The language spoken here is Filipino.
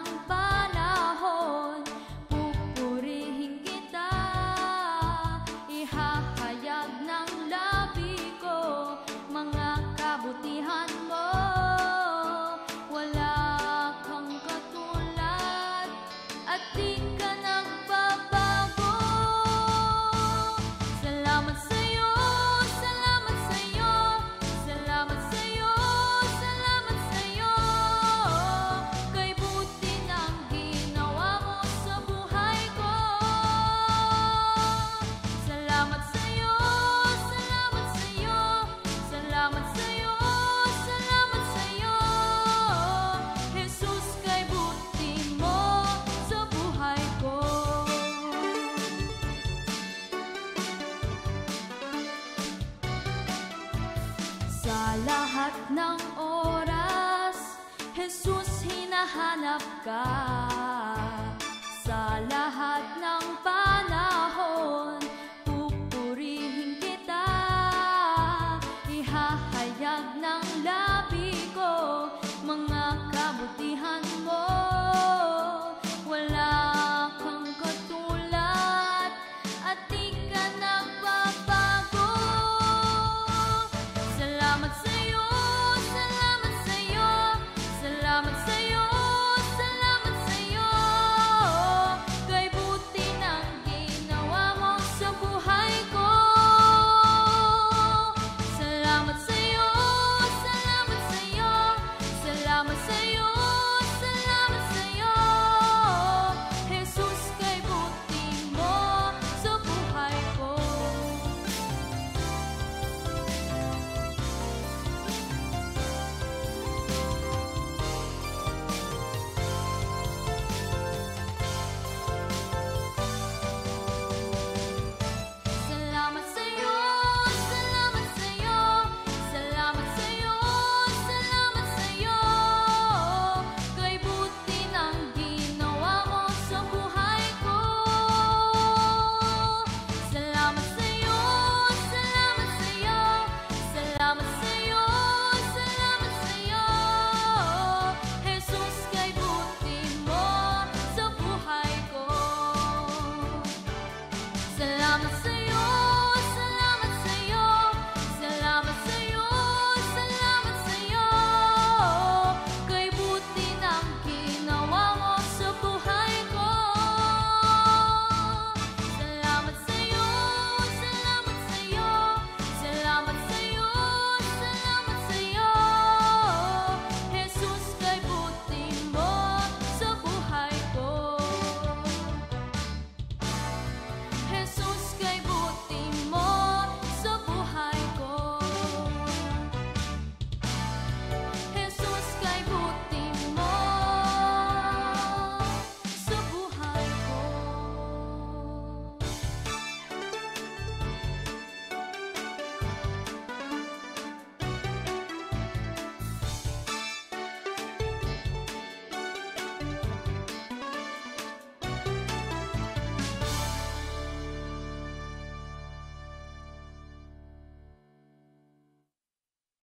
ng panahon, pupurihin kita, ihahayag ng labi ko mga kabutihan mo. Wala kang katulad at di ka nagbabago. Salamat sa'yo, salamat sa'yo, salamat sa'yo, salamat sa'yo. Kay buti ng ginawa mo sa buhay ko. Salamat sa'yo, salamat sa'yo, salamat sa'yo, salamat sa'yo. Jesus, kay buti mo sa buhay ko. Sa lahat ng oras, Jesus, hinahanap ka.